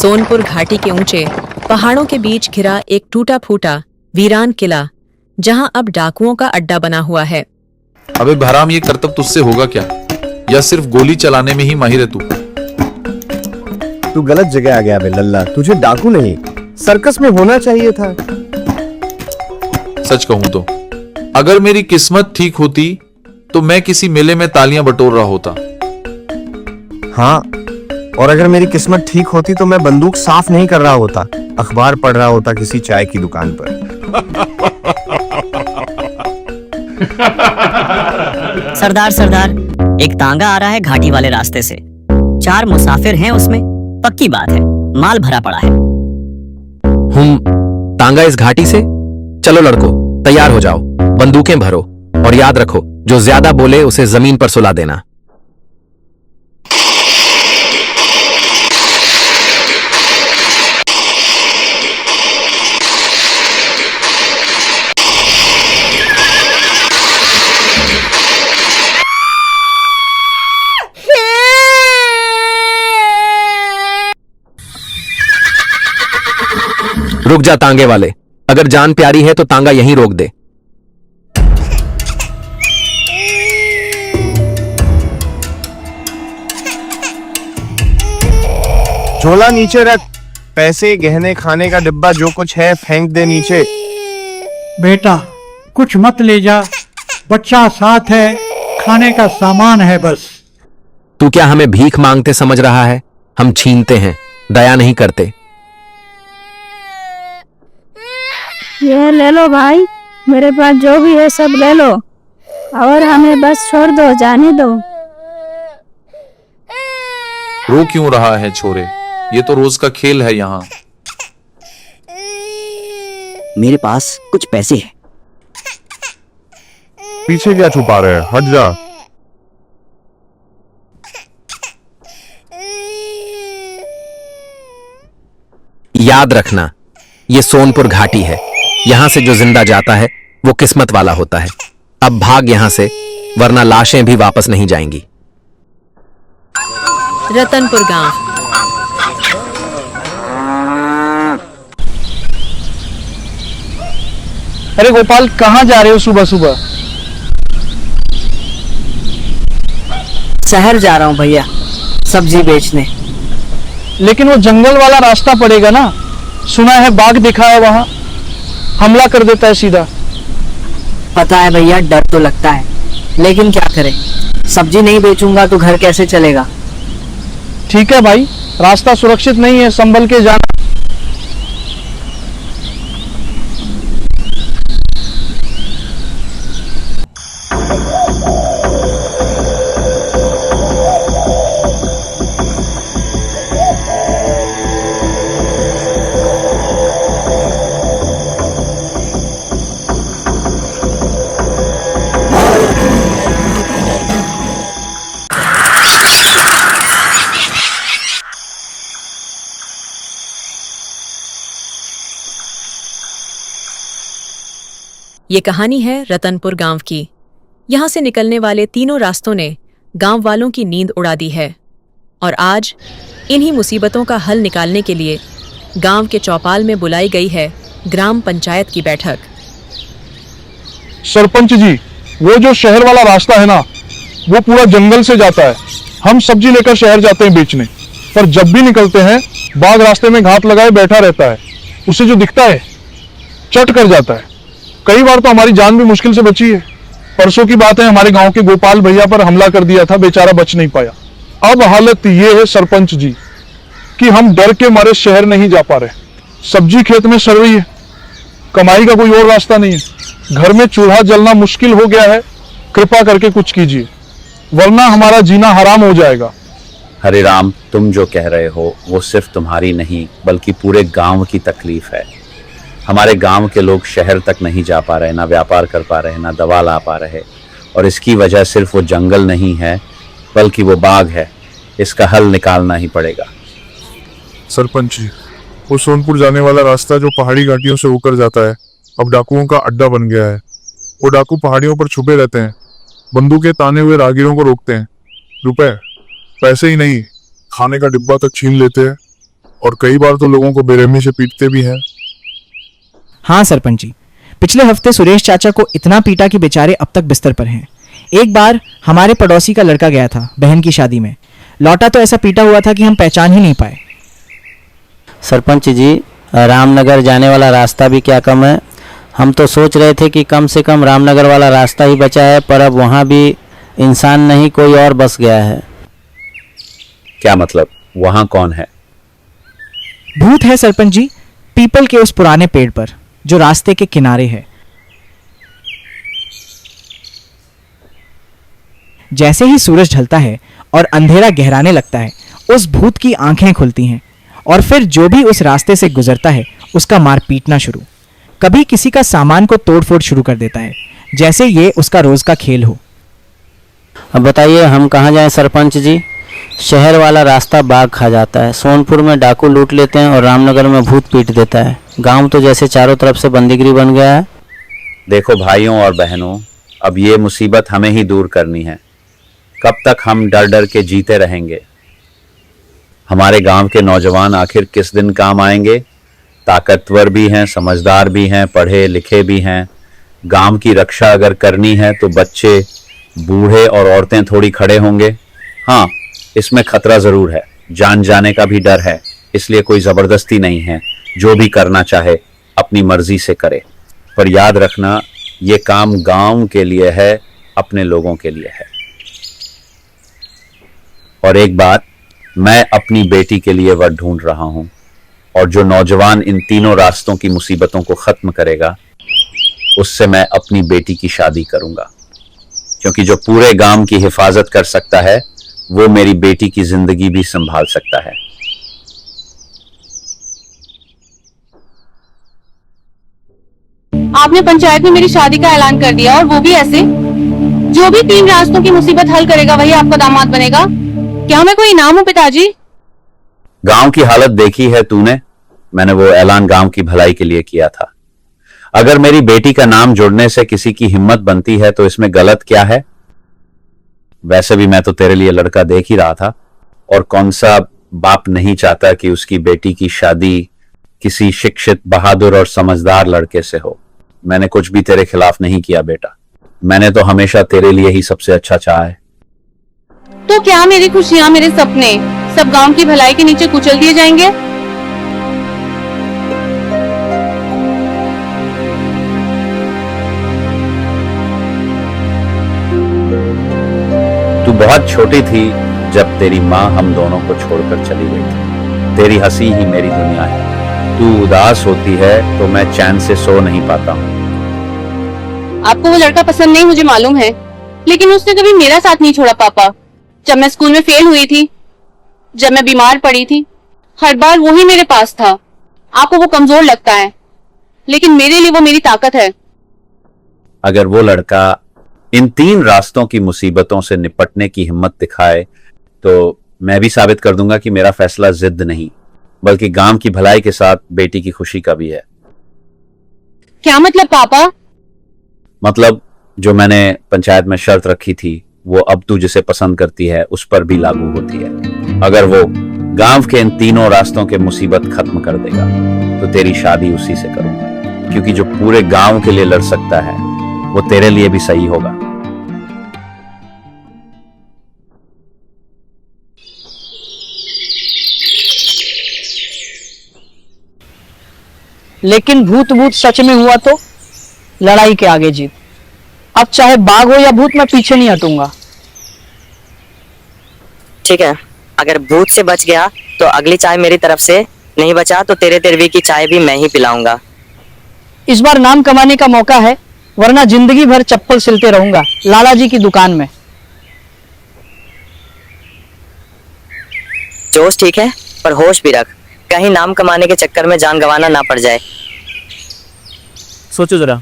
सोनपुर घाटी के ऊंचे पहाड़ों के बीच घिरा एक टूटा फूटा वीरान किला, जहां अब डाकुओं का अड्डा बना हुआ है। अबे बहराम, ये करतब तुझसे होगा क्या? या सिर्फ गोली चलाने में ही माहिर है तू? तू गलत जगह आ गया बे लल्ला। तुझे डाकू नहीं, सर्कस में होना चाहिए था। सच कहूं तो अगर मेरी किस्मत ठीक होती तो मैं किसी मेले में तालियां बटोर रहा होता। हाँ, और अगर मेरी किस्मत ठीक होती तो मैं बंदूक साफ नहीं कर रहा होता, अखबार पढ़ रहा होता किसी चाय की दुकान पर। सरदार सरदार, एक तांगा आ रहा है घाटी वाले रास्ते से। 4 मुसाफिर हैं उसमें, पक्की बात है, माल भरा पड़ा है। तांगा इस घाटी से? चलो लड़को, तैयार हो जाओ, बंदूकें भरो और याद रखो, जो ज्यादा बोले उसे जमीन पर सुला देना। रुक जा तांगे वाले, अगर जान प्यारी है तो तांगा यहीं रोक दे। झोला नीचे रख, पैसे गहने खाने का डिब्बा जो कुछ है फेंक दे नीचे। बेटा कुछ मत ले जा, बच्चा साथ है, खाने का सामान है बस। तू क्या हमें भीख मांगते समझ रहा है? हम छीनते हैं, दया नहीं करते। ये ले लो भाई, मेरे पास जो भी है सब ले लो और हमें बस छोड़ दो, जाने दो। रो क्यों रहा है छोरे? ये तो रोज का खेल है यहाँ। मेरे पास कुछ पैसे हैं। पीछे क्या छुपा रहे हैं? हट जा। याद रखना, ये सोनपुर घाटी है, यहां से जो जिंदा जाता है वो किस्मत वाला होता है। अब भाग यहां से, वरना लाशें भी वापस नहीं जाएंगी। रतनपुर गांव। अरे गोपाल, कहाँ जा रहे हो सुबह सुबह? शहर जा रहा हूँ भैया, सब्जी बेचने। लेकिन वो जंगल वाला रास्ता पड़ेगा ना, सुना है बाघ दिखा है वहां, हमला कर देता है सीधा। पता है भैया, डर तो लगता है, लेकिन क्या करें, सब्जी नहीं बेचूंगा तो घर कैसे चलेगा। ठीक है भाई, रास्ता सुरक्षित नहीं है, संभल के जाना। ये कहानी है रतनपुर गांव की। यहाँ से निकलने वाले तीनों रास्तों ने गांव वालों की नींद उड़ा दी है और आज इन्हीं मुसीबतों का हल निकालने के लिए गांव के चौपाल में बुलाई गई है ग्राम पंचायत की बैठक। सरपंच जी, वो जो शहर वाला रास्ता है ना, वो पूरा जंगल से जाता है। हम सब्जी लेकर शहर जाते हैं बेचने, पर जब भी निकलते हैं बाघ रास्ते में घात लगाए बैठा रहता है। उसे जो दिखता है चट कर जाता है। कई बार तो हमारी जान भी मुश्किल से बची है। परसों की बात है, हमारे गांव के गोपाल भैया पर हमला कर दिया था, बेचारा बच नहीं पाया। अब हालत ये है सरपंच जी कि हम डर के मारे शहर नहीं जा पा रहे। सब्जी खेत में सड़ रही है, कमाई का कोई और रास्ता नहीं है, घर में चूल्हा जलना मुश्किल हो गया है। कृपा करके कुछ कीजिए, वरना हमारा जीना हराम हो जाएगा। हरे राम, तुम जो कह रहे हो वो सिर्फ तुम्हारी नहीं बल्कि पूरे गांव की तकलीफ है। हमारे गांव के लोग शहर तक नहीं जा पा रहे, ना व्यापार कर पा रहे, ना दवा ला पा रहे, और इसकी वजह सिर्फ वो जंगल नहीं है बल्कि वो बाघ है। इसका हल निकालना ही पड़ेगा। सरपंच जी, वो सोनपुर जाने वाला रास्ता जो पहाड़ी घाटियों से होकर जाता है, अब डाकुओं का अड्डा बन गया है। वो डाकू पहाड़ियों पर छुपे रहते हैं, बंदूकें ताने हुए राहगीरों को रोकते हैं। रुपए पैसे ही नहीं, खाने का डिब्बा तक छीन लेते हैं। और कई बार तो लोगों को बेरहमी से पीटते भी हैं। हाँ सरपंच जी, पिछले हफ्ते सुरेश चाचा को इतना पीटा कि बेचारे अब तक बिस्तर पर हैं। एक बार हमारे पड़ोसी का लड़का गया था बहन की शादी में, लौटा तो ऐसा पीटा हुआ था कि हम पहचान ही नहीं पाए। सरपंच जी, रामनगर जाने वाला रास्ता भी क्या कम है। हम तो सोच रहे थे कि कम से कम रामनगर वाला रास्ता ही बचा है, पर अब वहाँ भी इंसान नहीं कोई और बस गया है। क्या मतलब? वहां कौन है? भूत है सरपंच जी, पीपल के उस पुराने पेड़ पर जो रास्ते के किनारे है। जैसे ही सूरज ढलता है और अंधेरा गहराने लगता है, उस भूत की आंखें खुलती हैं और फिर जो भी उस रास्ते से गुजरता है उसका मार पीटना शुरू। कभी किसी का सामान को तोड़फोड़ शुरू कर देता है, जैसे ये उसका रोज का खेल हो। अब बताइए हम कहाँ जाएं सरपंच जी? शहर वाला रास्ता बाघ खा जाता है, सोनपुर में डाकू लूट लेते हैं और रामनगर में भूत पीट देता है। गांव तो जैसे चारों तरफ से बंदीगिरी बन गया है। देखो भाइयों और बहनों, अब ये मुसीबत हमें ही दूर करनी है। कब तक हम डर डर के जीते रहेंगे? हमारे गांव के नौजवान आखिर किस दिन काम आएंगे? ताकतवर भी हैं, समझदार भी हैं, पढ़े लिखे भी हैं। गांव की रक्षा अगर करनी है तो बच्चे, बूढ़े और औरतें थोड़ी खड़े होंगे। हाँ, इसमें खतरा जरूर है, जान जाने का भी डर है, इसलिए कोई जबरदस्ती नहीं है। जो भी करना चाहे अपनी मर्जी से करे, पर याद रखना ये काम गांव के लिए है, अपने लोगों के लिए है। और एक बात, मैं अपनी बेटी के लिए वर ढूंढ रहा हूं, और जो नौजवान इन तीनों रास्तों की मुसीबतों को खत्म करेगा उससे मैं अपनी बेटी की शादी करूंगा, क्योंकि जो पूरे गांव की हिफाजत कर सकता है वो मेरी बेटी की जिंदगी भी संभाल सकता है। आपने पंचायत में मेरी शादी का ऐलान कर दिया, और वो भी ऐसे। जो भी 3 रास्तों की मुसीबत हल करेगा वही आपका दामाद बनेगा। क्या मैं कोई इनाम हूँ पिताजी? गांव की हालत देखी है तूने, मैंने वो ऐलान गांव की भलाई के लिए किया था। अगर मेरी बेटी का नाम जुड़ने से किसी की हिम्मत बनती है तो इसमें गलत क्या है? वैसे भी मैं तो तेरे लिए लड़का देख ही रहा था, और कौन सा बाप नहीं चाहता कि उसकी बेटी की शादी किसी शिक्षित, बहादुर और समझदार लड़के से हो। मैंने कुछ भी तेरे खिलाफ नहीं किया बेटा, मैंने तो हमेशा तेरे लिए ही सबसे अच्छा चाहा है। तो क्या मेरी खुशियाँ, मेरे सपने सब गांव की भलाई के नीचे कुचल दिए जाएंगे? तू बहुत छोटी थी जब तेरी माँ हम दोनों को छोड़कर चली गई थी। तेरी हंसी ही मेरी दुनिया है। तू उदास होती है तो मैं चैन से सो नहीं पाता हूँ। आपको वो लड़का पसंद नहीं, मुझे मालूम है, लेकिन उसने कभी मेरा साथ नहीं छोड़ा पापा। जब मैं स्कूल में फेल हुई थी, जब मैं बीमार पड़ी थी, हर बार वो ही मेरे पास था। आपको वो कमजोर लगता है, लेकिन मेरे लिए वो मेरी ताकत है। अगर वो लड़का इन 3 रास्तों की मुसीबतों से निपटने की हिम्मत दिखाए तो मैं भी साबित कर दूंगा कि मेरा फैसला जिद नहीं, बल्कि गांव की भलाई के साथ बेटी की खुशी का भी है। क्या मतलब पापा? मतलब जो मैंने पंचायत में शर्त रखी थी वो अब तू जिसे पसंद करती है उस पर भी लागू होती है। अगर वो गांव के इन 3 रास्तों के मुसीबत खत्म कर देगा तो तेरी शादी उसी से करूंगा, क्योंकि जो पूरे गांव के लिए लड़ सकता है वो तेरे लिए भी सही होगा। लेकिन भूत भूत सच में हुआ तो लड़ाई के आगे जीत। अब चाहे बाघ हो या भूत, मैं पीछे नहीं हटूंगा। ठीक है, अगर भूत से बच गया तो अगली चाय मेरी तरफ से, नहीं बचा तो तेरे तेरवी की चाय भी मैं ही पिलाऊंगा। इस बार नाम कमाने का मौका है, वरना जिंदगी भर चप्पल सिलते रहूंगा लाला जी की दुकान में। जोश ठीक है, पर होश भी रख, कहीं नाम कमाने के चक्कर में जान गंवाना ना पड़ जाए। सोचो जरा,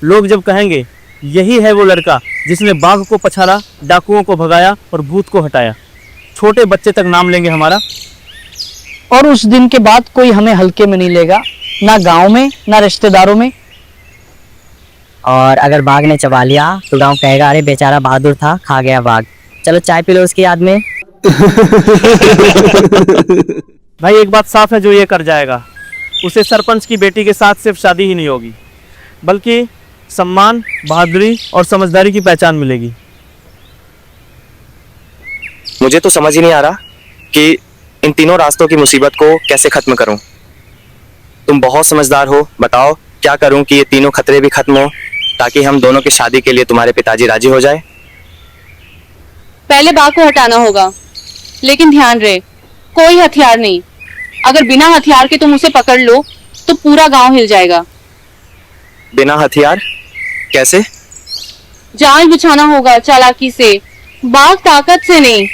लोग जब कहेंगे यही है वो लड़का जिसने बाघ को पछाड़ा, डाकुओं को भगाया और भूत को हटाया, छोटे बच्चे तक नाम लेंगे हमारा। और उस दिन के बाद कोई हमें हल्के में नहीं लेगा, ना गांव में ना रिश्तेदारों में। और अगर बाघ ने चबा लिया तो गांव कहेगा अरे बेचारा बहादुर था, खा गया बाघ। चलो चाय पी लो उसकी याद में। भाई एक बात साफ है, जो ये कर जाएगा उसे सरपंच की बेटी के साथ सिर्फ शादी ही नहीं होगी, बल्कि सम्मान, बहादुरी और समझदारी की पहचान मिलेगी। मुझे तो समझ ही नहीं आ रहा कि इन तीनों रास्तों की मुसीबत को कैसे खत्म करूं। तुम बहुत समझदार हो, बताओ क्या करूं कि ये तीनों खतरे भी खत्म हो, ताकि हम दोनों की शादी के लिए तुम्हारे पिताजी राजी हो जाए। पहले बाघ को हटाना होगा, लेकिन ध्यान रहे कोई हथियार नहीं। अगर बिना हथियार के तुम उसे पकड़ लो तो पूरा गांव हिल जाएगा। बिना हथियार कैसे? जाल बिछाना होगा चालाकी से, बाघ ताकत से नहीं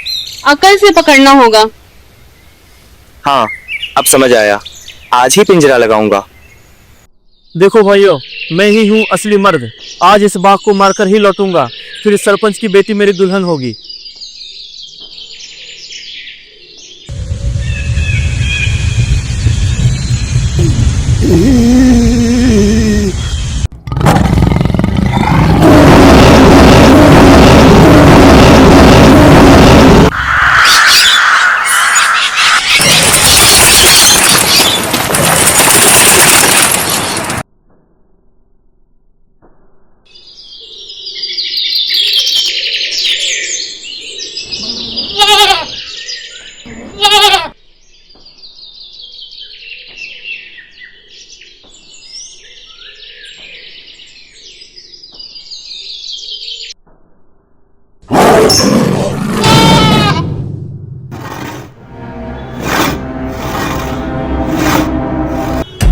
अकल से पकड़ना होगा। हाँ, अब समझ आया, आज ही पिंजरा लगाऊंगा। देखो भाइयों, मैं ही हूँ असली मर्द। आज इस बाघ को मारकर ही लौटूंगा, फिर इस सरपंच की बेटी मेरी दुल्हन होगी।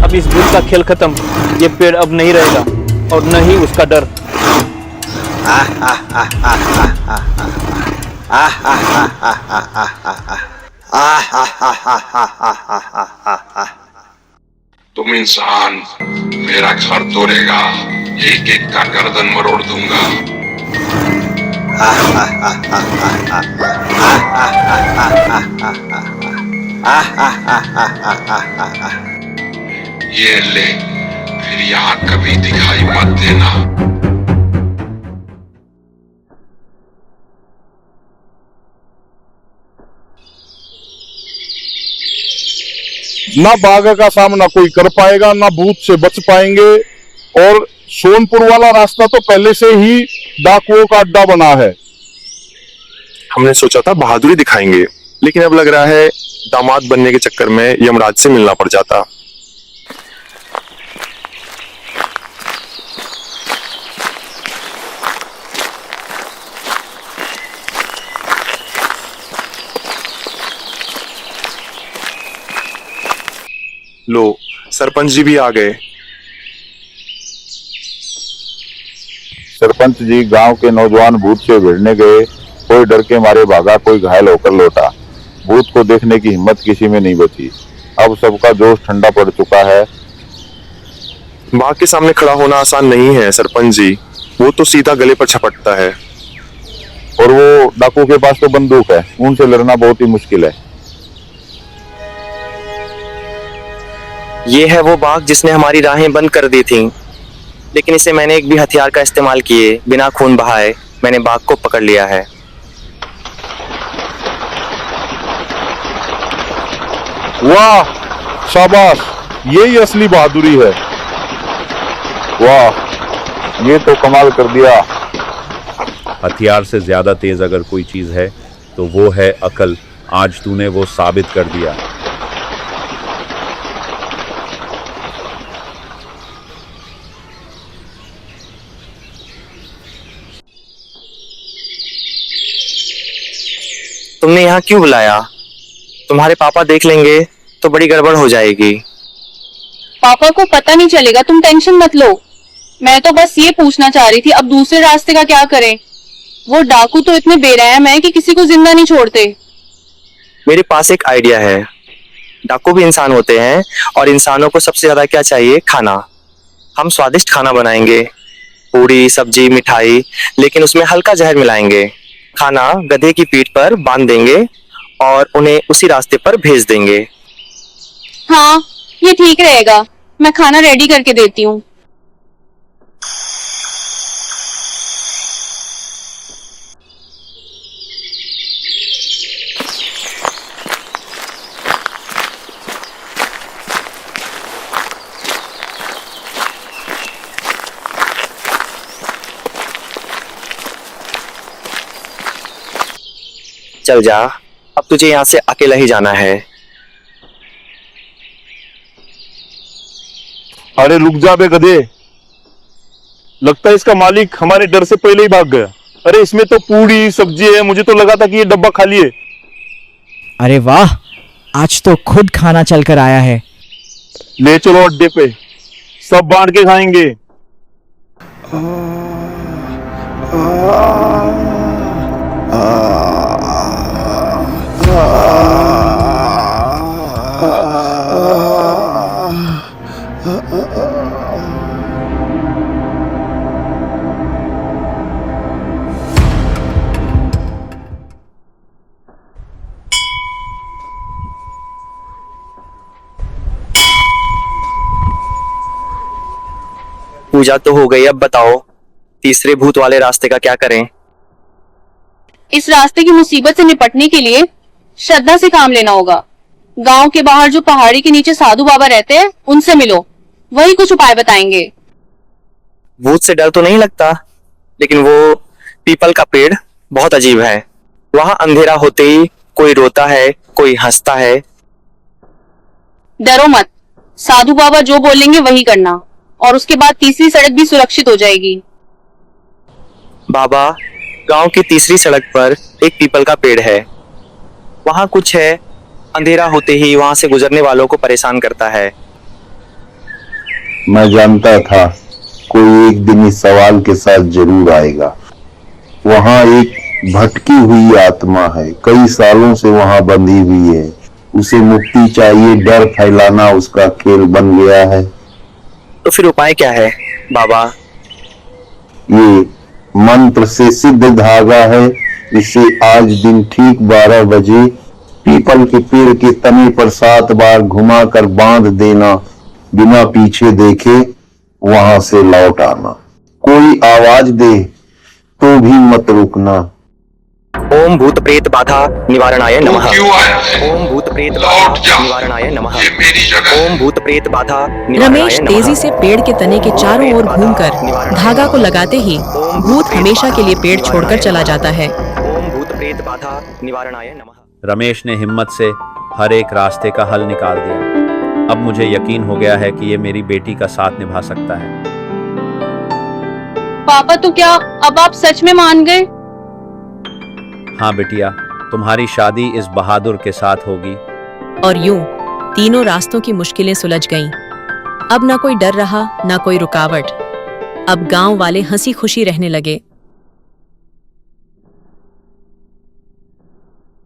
अब इस भूत का खेल खत्म। ये पेड़ अब नहीं रहेगा और न ही उसका डर। तुम इंसान मेरा घर तोड़ेगा, एक एक का गर्दन मरोड़ दूंगा। ये ले, फिर यहाँ कभी दिखाई मत देना। ना बाघ का सामना कोई कर पाएगा, ना भूत से बच पाएंगे। और सोनपुर वाला रास्ता तो पहले से ही डाकुओं का अड्डा बना है। हमने सोचा था बहादुरी दिखाएंगे, लेकिन अब लग रहा है दामाद बनने के चक्कर में यमराज से मिलना पड़ जाता। लो, सरपंच जी भी आ गए। सरपंच जी गांव के नौजवान भूत से भिड़ने गए। कोई डर के मारे भागा, कोई घायल होकर लौटा। भूत को देखने की हिम्मत किसी में नहीं बची। अब सबका जोश ठंडा पड़ चुका है। बाघ के सामने खड़ा होना आसान नहीं है सरपंच जी, वो तो सीधा गले पर छपटता है। और वो डाकू के पास तो बंदूक है, उनसे लड़ना बहुत ही मुश्किल है। ये है वो बाघ जिसने हमारी राहें बंद कर दी थीं, लेकिन इसे मैंने एक भी हथियार का इस्तेमाल किए बिना खून बहाए मैंने बाघ को पकड़ लिया है। वाह, शाबाश, यही असली बहादुरी है। वाह, ये तो कमाल कर दिया। हथियार से ज्यादा तेज अगर कोई चीज है तो वो है अकल। आज तूने वो साबित कर दिया। तुमने यहाँ क्यों बुलाया? तुम्हारे पापा देख लेंगे तो बड़ी गड़बड़ हो जाएगी। पापा को पता नहीं चलेगा, तुम टेंशन मत लो। मैं तो बस ये पूछना चाह रही थी, अब दूसरे रास्ते का क्या करें? वो डाकू तो इतने बेरहम है कि किसी को जिंदा नहीं छोड़ते। मेरे पास एक आइडिया है। डाकू भी इंसान होते हैं और इंसानों को सबसे ज्यादा क्या चाहिए? खाना। हम स्वादिष्ट खाना बनाएंगे, पूरी, सब्जी, मिठाई, लेकिन उसमें हल्का जहर मिलाएंगे। खाना गधे की पीठ पर बांध देंगे और उन्हें उसी रास्ते पर भेज देंगे। हाँ, ये ठीक रहेगा। मैं खाना रेडी करके देती हूँ। चल जा, अब तुझे यहाँ से अकेला ही जाना है। अरे रुक जा बे गधे, लगता है इसका मालिक हमारे डर से पहले ही भाग गया। अरे इसमें तो पूरी सब्जी है, मुझे तो लगा था कि ये डब्बा खाली है। अरे वाह, आज तो खुद खाना चल कर आया है। ले चलो अड्डे पे, सब बांट के खाएंगे। पूजा तो हो गई, अब बताओ तीसरे भूत वाले रास्ते का क्या करें? इस रास्ते की मुसीबत से निपटने के लिए श्रद्धा से काम लेना होगा। गांव के बाहर जो पहाड़ी के नीचे साधु बाबा रहते हैं, उनसे मिलो, वही कुछ उपाय बताएंगे। भूत से डर तो नहीं लगता, लेकिन वो पीपल का पेड़ बहुत अजीब है। वहां अंधेरा होते ही कोई रोता है, कोई हंसता है। डरो मत, साधु बाबा जो बोलेंगे वही करना, और उसके बाद तीसरी सड़क भी सुरक्षित हो जाएगी। बाबा, गांव की तीसरी सड़क पर एक पीपल का पेड़ है। वहां कुछ है, अंधेरा होते ही वहां से गुजरने वालों को परेशान करता है। मैं जानता था कोई एक दिन इस सवाल के साथ जरूर आएगा। वहां एक भटकी हुई आत्मा है, कई सालों से वहां बंधी हुई है। उसे मुक्ति चाहिए, डर फैलाना उसका खेल बन गया है। तो फिर उपाय क्या है बाबा? ये मंत्र से सिद्ध धागा है। इसे आज दिन ठीक 12 बजे पीपल के पेड़ के तने पर 7 बार घुमाकर बांध देना, बिना पीछे देखे वहां से लौट आना। कोई आवाज दे तो भी मत रुकना। ओम भूत प्रेत बाधा निवारणाय नमः। क्यों आया है? ओम भूत प्रेत बाधा निवारणाय नमः। ये मेरी जगह। ओम भूत प्रेत बाधा रमेश तेजी से पेड़ के तने के चारों ओर घूमकर धागा को लगाते ही भूत हमेशा के लिए पेड़ छोड़कर चला जाता है। ओम भूत प्रेत बाधा निवारणाय नमः। रमेश ने हिम्मत से हर एक रास्ते का हल निकाल दिया। अब मुझे यकीन हो गया है कि ये मेरी बेटी का साथ निभा सकता है। पापा, तो क्या अब आप सच में मान गए? हाँ बिटिया, तुम्हारी शादी इस बहादुर के साथ होगी। और यूं तीनों रास्तों की मुश्किलें सुलझ गईं। अब ना कोई डर रहा, ना कोई रुकावट। अब गांव वाले हंसी खुशी रहने लगे।